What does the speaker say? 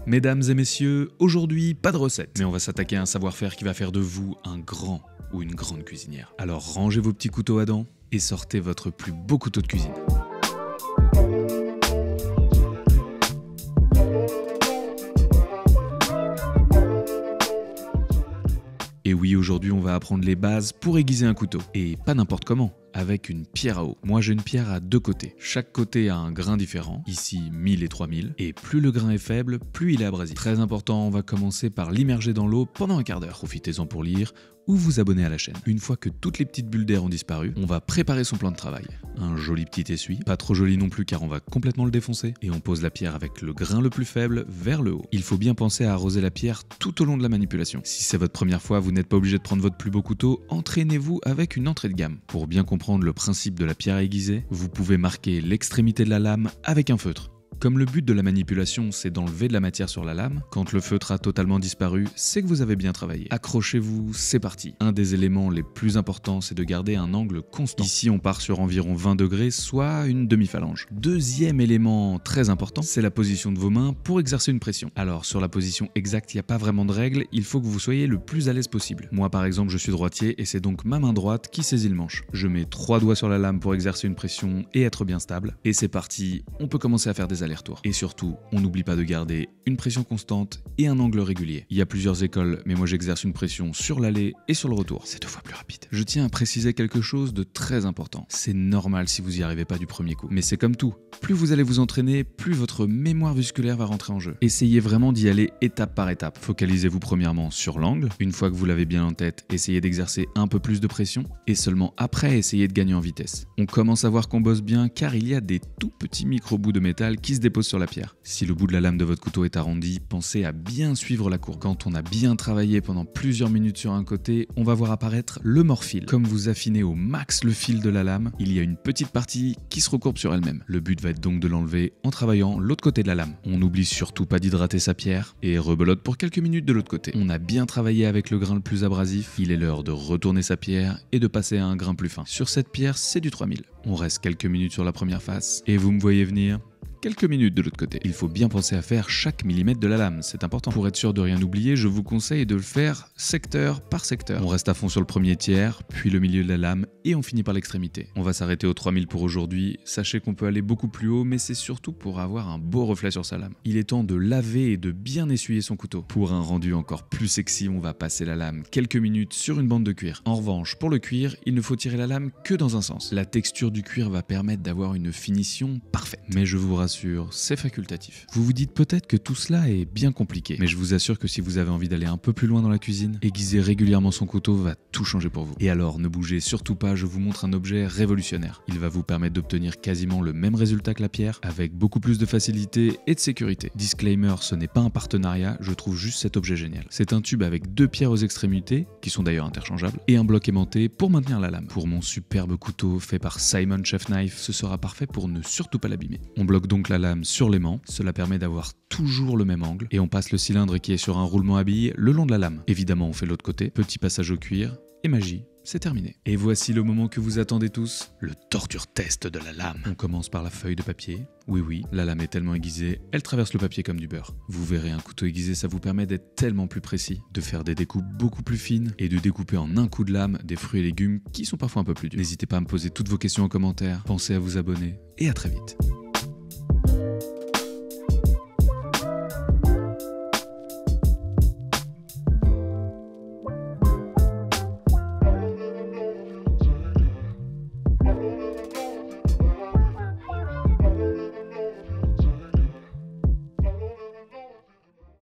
Mesdames et messieurs, aujourd'hui, pas de recette, mais on va s'attaquer à un savoir-faire qui va faire de vous un grand ou une grande cuisinière. Alors rangez vos petits couteaux à dents et sortez votre plus beau couteau de cuisine. Et oui, aujourd'hui, on va apprendre les bases pour aiguiser un couteau. Et pas n'importe comment, avec une pierre à eau. Moi, j'ai une pierre à deux côtés. Chaque côté a un grain différent, ici 1000 et 3000. Et plus le grain est faible, plus il est abrasif. Très important, on va commencer par l'immerger dans l'eau pendant un quart d'heure. Profitez-en pour lire ou vous abonner à la chaîne. Une fois que toutes les petites bulles d'air ont disparu, on va préparer son plan de travail. Un joli petit essuie, pas trop joli non plus car on va complètement le défoncer. Et on pose la pierre avec le grain le plus faible vers le haut. Il faut bien penser à arroser la pierre tout au long de la manipulation. Si c'est votre première fois, vous n'êtes pas obligé de prendre votre plus beau couteau, entraînez-vous avec une entrée de gamme. Pour bien comprendre le principe de la pierre aiguisée, vous pouvez marquer l'extrémité de la lame avec un feutre. Comme le but de la manipulation, c'est d'enlever de la matière sur la lame, quand le feutre a totalement disparu, c'est que vous avez bien travaillé. Accrochez-vous, c'est parti. Un des éléments les plus importants, c'est de garder un angle constant. Ici, on part sur environ 20 degrés, soit une demi-phalange. Deuxième élément très important, c'est la position de vos mains pour exercer une pression. Alors, sur la position exacte, il n'y a pas vraiment de règle, il faut que vous soyez le plus à l'aise possible. Moi, par exemple, je suis droitier et c'est donc ma main droite qui saisit le manche. Je mets 3 doigts sur la lame pour exercer une pression et être bien stable. Et c'est parti, on peut commencer à faire des allers-retours. Et surtout, on n'oublie pas de garder une pression constante et un angle régulier. Il y a plusieurs écoles, mais moi j'exerce une pression sur l'aller et sur le retour. C'est 2 fois plus rapide. Je tiens à préciser quelque chose de très important. C'est normal si vous n'y arrivez pas du premier coup. Mais c'est comme tout. Plus vous allez vous entraîner, plus votre mémoire musculaire va rentrer en jeu. Essayez vraiment d'y aller étape par étape. Focalisez-vous premièrement sur l'angle. Une fois que vous l'avez bien en tête, essayez d'exercer un peu plus de pression. Et seulement après, essayez de gagner en vitesse. On commence à voir qu'on bosse bien car il y a des tout petits micro-bouts de métal qui se déposent sur la pierre. Si le bout de la lame de votre couteau est arrondi, pensez à bien suivre la courbe. Quand on a bien travaillé pendant plusieurs minutes sur un côté, on va voir apparaître le morphile. Comme vous affinez au max le fil de la lame, il y a une petite partie qui se recourbe sur elle-même. Le but va être donc de l'enlever en travaillant l'autre côté de la lame. On n'oublie surtout pas d'hydrater sa pierre et rebelote pour quelques minutes de l'autre côté. On a bien travaillé avec le grain le plus abrasif, il est l'heure de retourner sa pierre et de passer à un grain plus fin. Sur cette pierre, c'est du 3000. On reste quelques minutes sur la première face et vous me voyez venir. Quelques minutes de l'autre côté. Il faut bien penser à faire chaque millimètre de la lame, c'est important. Pour être sûr de rien oublier, je vous conseille de le faire secteur par secteur. On reste à fond sur le premier tiers, puis le milieu de la lame et on finit par l'extrémité. On va s'arrêter aux 3000 pour aujourd'hui. Sachez qu'on peut aller beaucoup plus haut, mais c'est surtout pour avoir un beau reflet sur sa lame. Il est temps de laver et de bien essuyer son couteau. Pour un rendu encore plus sexy, on va passer la lame quelques minutes sur une bande de cuir. En revanche, pour le cuir, il ne faut tirer la lame que dans un sens. La texture du cuir va permettre d'avoir une finition parfaite. Mais je vous rassure, c'est facultatif. Vous vous dites peut-être que tout cela est bien compliqué, mais je vous assure que si vous avez envie d'aller un peu plus loin dans la cuisine, aiguiser régulièrement son couteau va tout changer pour vous. Et alors, ne bougez surtout pas, je vous montre un objet révolutionnaire. Il va vous permettre d'obtenir quasiment le même résultat que la pierre, avec beaucoup plus de facilité et de sécurité. Disclaimer, ce n'est pas un partenariat, je trouve juste cet objet génial. C'est un tube avec 2 pierres aux extrémités, qui sont d'ailleurs interchangeables, et un bloc aimanté pour maintenir la lame. Pour mon superbe couteau fait par Simon Chef Knife, ce sera parfait pour ne surtout pas l'abîmer. On bloque donc la lame sur l'aimant, cela permet d'avoir toujours le même angle, et on passe le cylindre qui est sur un roulement à billes le long de la lame. Évidemment, on fait l'autre côté, petit passage au cuir, et magie, c'est terminé. Et voici le moment que vous attendez tous, le torture test de la lame. On commence par la feuille de papier. Oui, la lame est tellement aiguisée, elle traverse le papier comme du beurre. Vous verrez, un couteau aiguisé, ça vous permet d'être tellement plus précis, de faire des découpes beaucoup plus fines et de découper en un coup de lame des fruits et légumes qui sont parfois un peu plus durs. N'hésitez pas à me poser toutes vos questions en commentaire, pensez à vous abonner et à très vite.